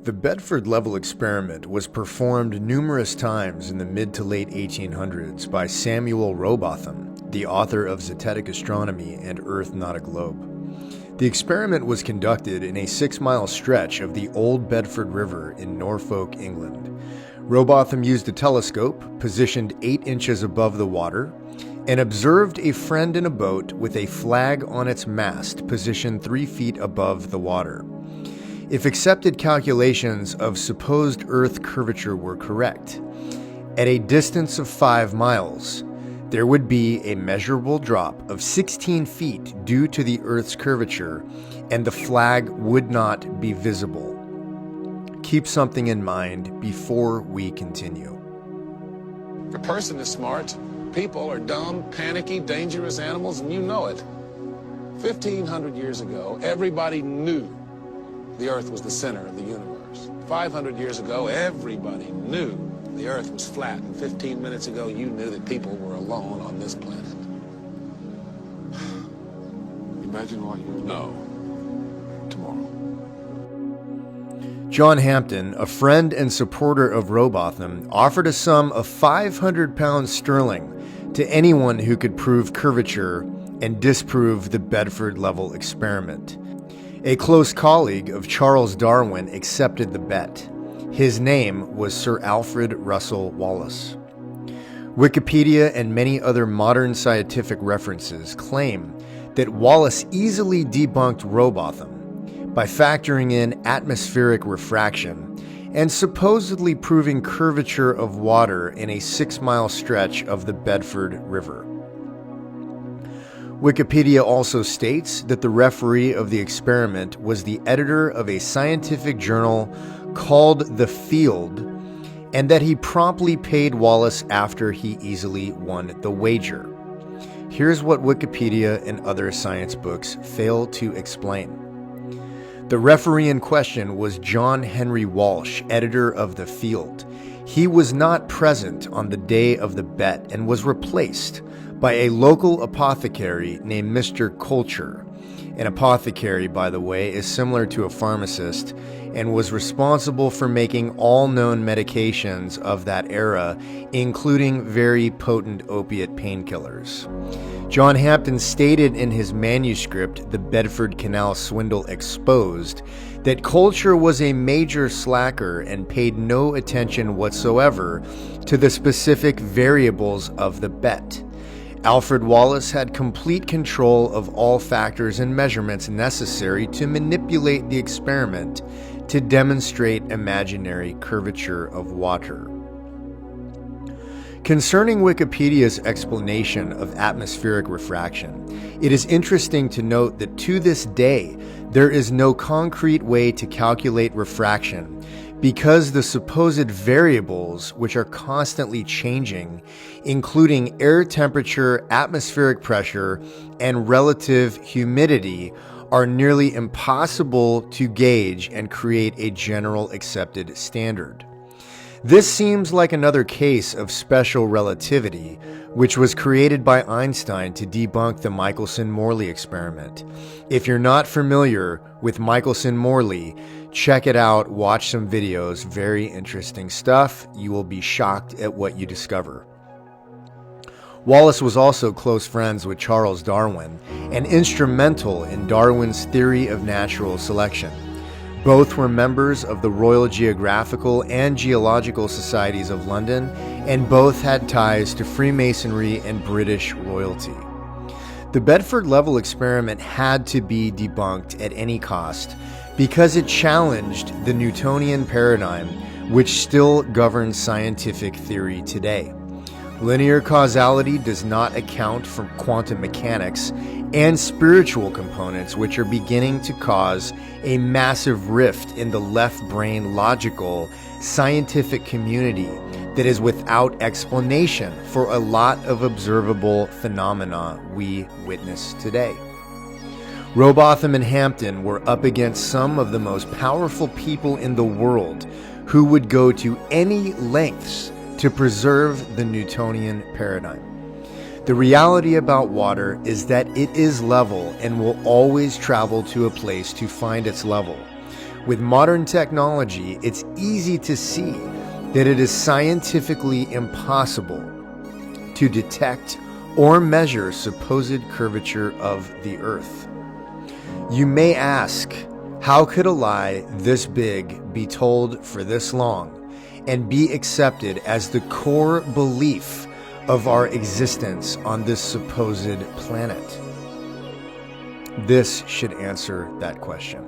The Bedford level experiment was performed numerous times in the mid to late 1800s by Samuel Rowbotham, the author of Zetetic Astronomy and Earth Not a Globe. The experiment was conducted in a 6-mile stretch of the Old Bedford River in Norfolk, England. Rowbotham used a telescope positioned 8 inches above the water and observed a friend in a boat with a flag on its mast positioned 3 feet above the water. If accepted calculations of supposed Earth curvature were correct, at a distance of 5 miles, there would be a measurable drop of 16 feet due to the Earth's curvature, and the flag would not be visible. Keep something in mind before we continue. If a person is smart, people are dumb, panicky, dangerous animals, and you know it. 1,500 years ago, everybody knew the Earth was the center of the universe. 500 years ago, everybody knew the Earth was flat. And 15 minutes ago, you knew that people were alone on this planet. Imagine what you know tomorrow. John Hampton, a friend and supporter of Rowbotham, offered a sum of 500 pounds sterling to anyone who could prove curvature and disprove the Bedford level experiment. A close colleague of Charles Darwin accepted the bet. His name was Sir Alfred Russel Wallace. Wikipedia and many other modern scientific references claim that Wallace easily debunked Rowbotham by factoring in atmospheric refraction and supposedly proving curvature of water in a 6-mile stretch of the Bedford River. Wikipedia also states that the referee of the experiment was the editor of a scientific journal called The Field, and that he promptly paid Wallace after he easily won the wager. Here's what Wikipedia and other science books fail to explain. The referee in question was John Henry Walsh, editor of The Field. He was not present on the day of the bet and was replaced by a local apothecary named Mr. Coulter. An apothecary, by the way, is similar to a pharmacist and was responsible for making all known medications of that era, including very potent opiate painkillers. John Hampton stated in his manuscript, The Bedford Canal Swindle Exposed, that Coulter was a major slacker and paid no attention whatsoever to the specific variables of the bet. Alfred Wallace had complete control of all factors and measurements necessary to manipulate the experiment to demonstrate imaginary curvature of water. Concerning Wikipedia's explanation of atmospheric refraction, it is interesting to note that to this day, there is no concrete way to calculate refraction because the supposed variables, which are constantly changing, including air temperature, atmospheric pressure, and relative humidity, are nearly impossible to gauge and create a general accepted standard. This seems like another case of special relativity, which was created by Einstein to debunk the Michelson-Morley experiment. If you're not familiar with Michelson-Morley, check it out, watch some videos, very interesting stuff. You will be shocked at what you discover. Wallace was also close friends with Charles Darwin and instrumental in Darwin's theory of natural selection. Both were members of the Royal Geographical and Geological Societies of London, and both had ties to Freemasonry and British royalty. The Bedford level experiment had to be debunked at any cost because it challenged the Newtonian paradigm, which still governs scientific theory today. Linear causality does not account for quantum mechanics and spiritual components, which are beginning to cause a massive rift in the left-brain logical scientific community that is without explanation for a lot of observable phenomena we witness today. Rowbotham and Hampton were up against some of the most powerful people in the world who would go to any lengths to preserve the Newtonian paradigm. The reality about water is that it is level and will always travel to a place to find its level. With modern technology, it's easy to see that it is scientifically impossible to detect or measure supposed curvature of the Earth. You may ask, how could a lie this big be told for this long and be accepted as the core belief of our existence on this supposed planet? This should answer that question.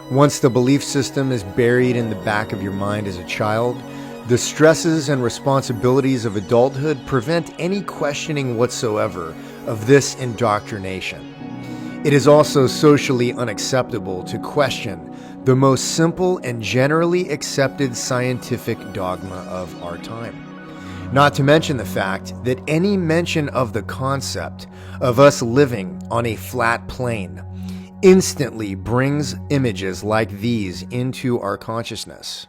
Once the belief system is buried in the back of your mind as a child, the stresses and responsibilities of adulthood prevent any questioning whatsoever of this indoctrination. It is also socially unacceptable to question the most simple and generally accepted scientific dogma of our time. Not to mention the fact that any mention of the concept of us living on a flat plane instantly brings images like these into our consciousness.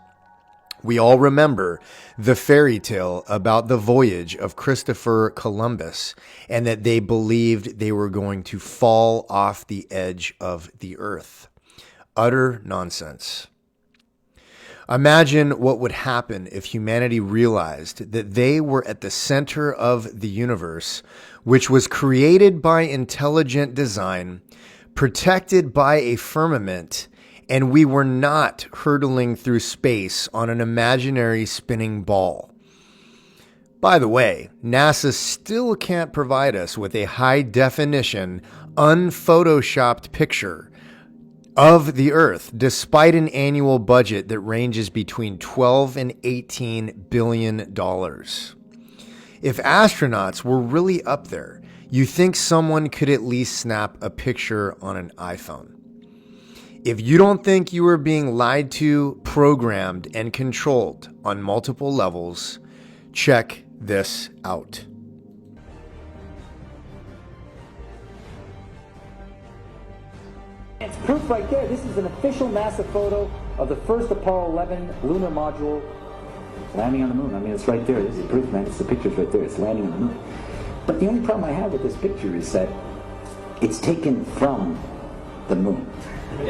We all remember the fairy tale about the voyage of Christopher Columbus and that they believed they were going to fall off the edge of the earth. Utter nonsense. Imagine what would happen if humanity realized that they were at the center of the universe, which was created by intelligent design, protected by a firmament, and we were not hurtling through space on an imaginary spinning ball. By the way, NASA still can't provide us with a high-definition, unphotoshopped picture of the Earth, despite an annual budget that ranges between $12 and $18 billion. If astronauts were really up there, you think someone could at least snap a picture on an iPhone. If you don't think you are being lied to, programmed, and controlled on multiple levels, check this out. It's proof right there. This is an official NASA photo of the first Apollo 11 lunar module landing on the moon. I mean, it's right there. This is proof, man. It's the picture's right there. It's landing on the moon. But the only problem I have with this picture is that it's taken from the moon. I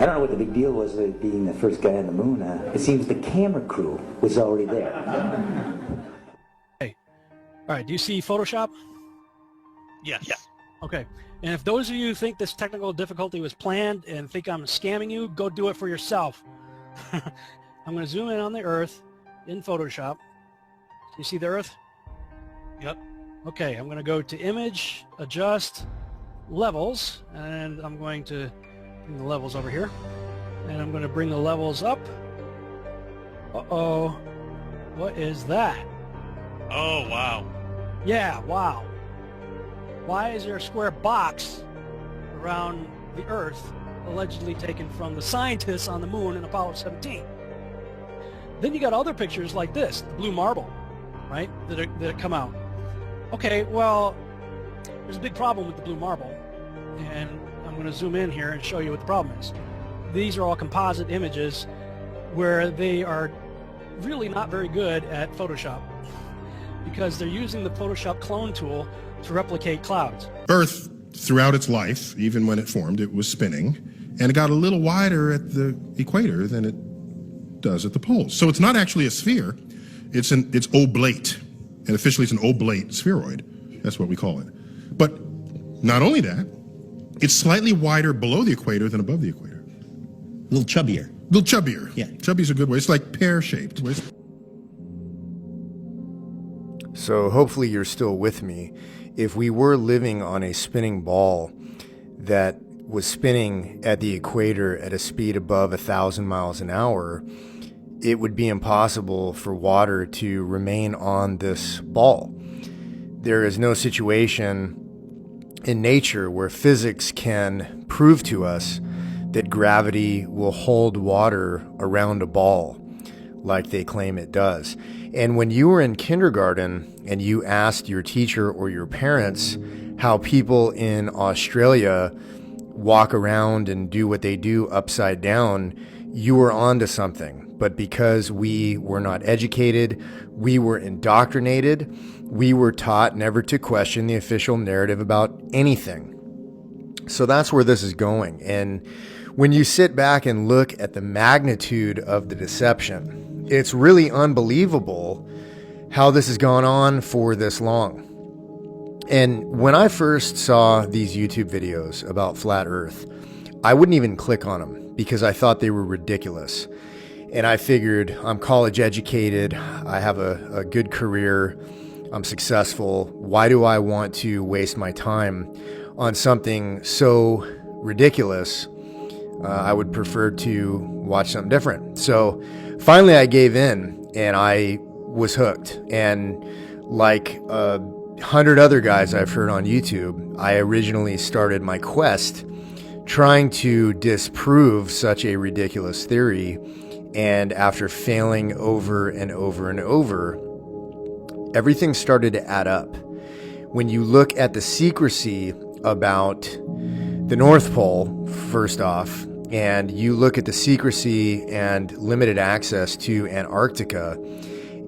don't know what the big deal was with being the first guy on the moon. It seems the camera crew was already there. Hey, all right. Do you see Photoshop? Yes. Yeah. Okay. And if those of you who think this technical difficulty was planned and think I'm scamming you, go do it for yourself. I'm going to zoom in on the Earth in Photoshop. You see the Earth? Yep. Okay. I'm going to go to Image, Adjust, Levels, and I'm going to bring the levels over here. And I'm going to bring the levels up. Uh-oh. What is that? Oh, wow. Yeah, wow. Why is there a square box around the Earth allegedly taken from the scientists on the moon in Apollo 17? Then you got other pictures like this, the blue marble, right, that come out. Okay, well, there's a big problem with the blue marble, and I'm going to zoom in here and show you what the problem is. These are all composite images where they are really not very good at Photoshop because they're using the Photoshop clone tool to replicate clouds. Earth, throughout its life, even when it formed, it was spinning, and it got a little wider at the equator than it does at the poles. So it's not actually a sphere, it's oblate, and officially it's an oblate spheroid. That's what we call it. But not only that, it's slightly wider below the equator than above the equator. A little chubbier. A little chubbier. Yeah. Chubby's a good way. It's like pear-shaped. So hopefully you're still with me. If we were living on a spinning ball that was spinning at the equator at a speed above 1,000 miles an hour, it would be impossible for water to remain on this ball. There is no situation in nature where physics can prove to us that gravity will hold water around a ball like they claim it does. And when you were in kindergarten and you asked your teacher or your parents how people in Australia walk around and do what they do upside down, you were onto something. But because we were not educated, we were indoctrinated, we were taught never to question the official narrative about anything. So that's where this is going. And when you sit back and look at the magnitude of the deception, it's really unbelievable how this has gone on for this long. And when I first saw these YouTube videos about flat Earth, I wouldn't even click on them because I thought they were ridiculous. And I figured, I'm college educated, I have a good career, I'm successful. Why do I want to waste my time on something so ridiculous? I would prefer to watch something different. So finally I gave in and I was hooked. And like 100 other guys I've heard on YouTube, I originally started my quest trying to disprove such a ridiculous theory. And after failing over and over and over, everything started to add up. When you look at the secrecy about the North Pole, first off, and you look at the secrecy and limited access to Antarctica,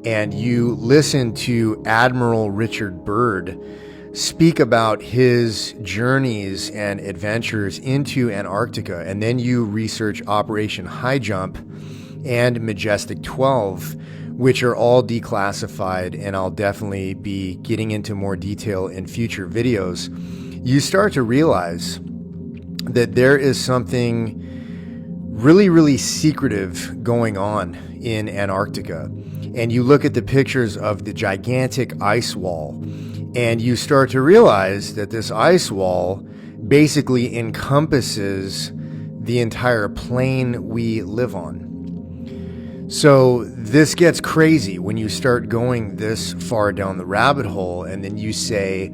and you listen to Admiral Richard Byrd speak about his journeys and adventures into Antarctica, and then you research Operation High Jump and Majestic 12, which are all declassified, and I'll definitely be getting into more detail in future videos, you start to realize that there is something really, really secretive going on in Antarctica. And you look at the pictures of the gigantic ice wall, and you start to realize that this ice wall basically encompasses the entire plane we live on. So this gets crazy when you start going this far down the rabbit hole, and then you say,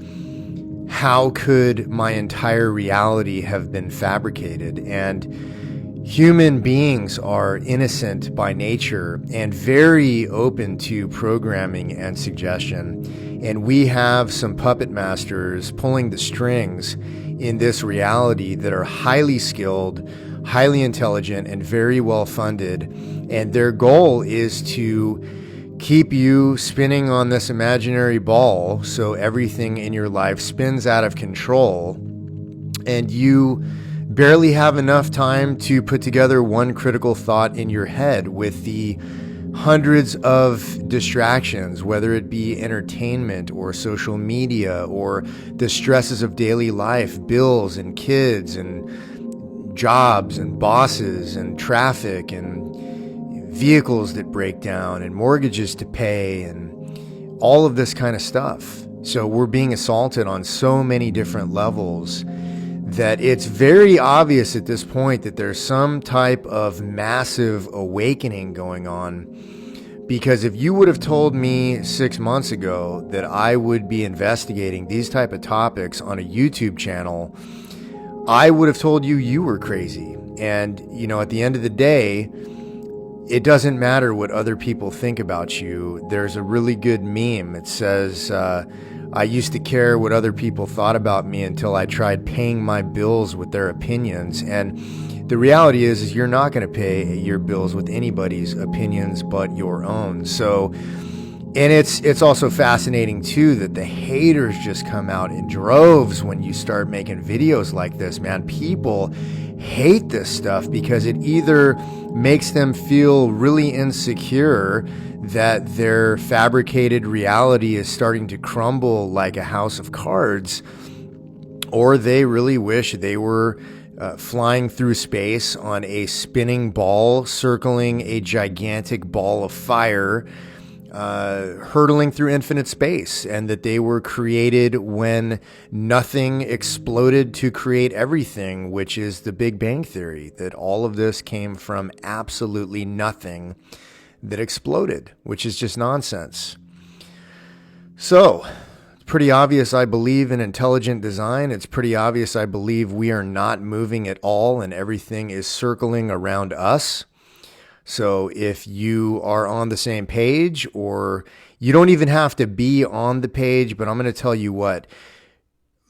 how could my entire reality have been fabricated? And human beings are innocent by nature and very open to programming and suggestion. And we have some puppet masters pulling the strings in this reality that are highly skilled, highly intelligent, and very well funded. And their goal is to keep you spinning on this imaginary ball so everything in your life spins out of control, and you barely have enough time to put together one critical thought in your head with the hundreds of distractions, whether it be entertainment or social media or the stresses of daily life, bills and kids and jobs and bosses and traffic and vehicles that break down and mortgages to pay and all of this kind of stuff. So we're being assaulted on so many different levels that it's very obvious at this point that there's some type of massive awakening going on. Because if you would have told me 6 months ago that I would be investigating these type of topics on a YouTube channel, I would have told you you were crazy. And, you know, at the end of the day, it doesn't matter what other people think about you. There's a really good meme. It says, I used to care what other people thought about me until I tried paying my bills with their opinions. And the reality is you're not going to pay your bills with anybody's opinions but your own. So, and it's also fascinating too that the haters just come out in droves when you start making videos like this, man. People hate this stuff because it either makes them feel really insecure that their fabricated reality is starting to crumble like a house of cards, or they really wish they were flying through space on a spinning ball, circling a gigantic ball of fire, hurtling through infinite space, and that they were created when nothing exploded to create everything, which is the Big Bang Theory, that all of this came from absolutely nothing that exploded, which is just nonsense. So, it's pretty obvious I believe in intelligent design. It's pretty obvious I believe we are not moving at all and everything is circling around us. So if you are on the same page, or you don't even have to be on the page, but I'm going to tell you what,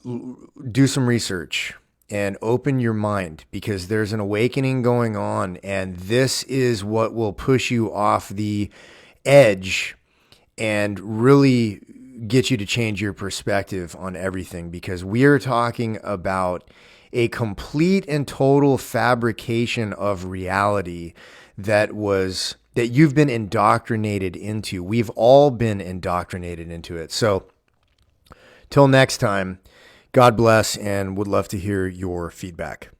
do some research and open your mind, because there's an awakening going on, and this is what will push you off the edge and really get you to change your perspective on everything, because we are talking about a complete and total fabrication of reality that you've been indoctrinated into. We've all been indoctrinated into it. So till next time, God bless, and would love to hear your feedback.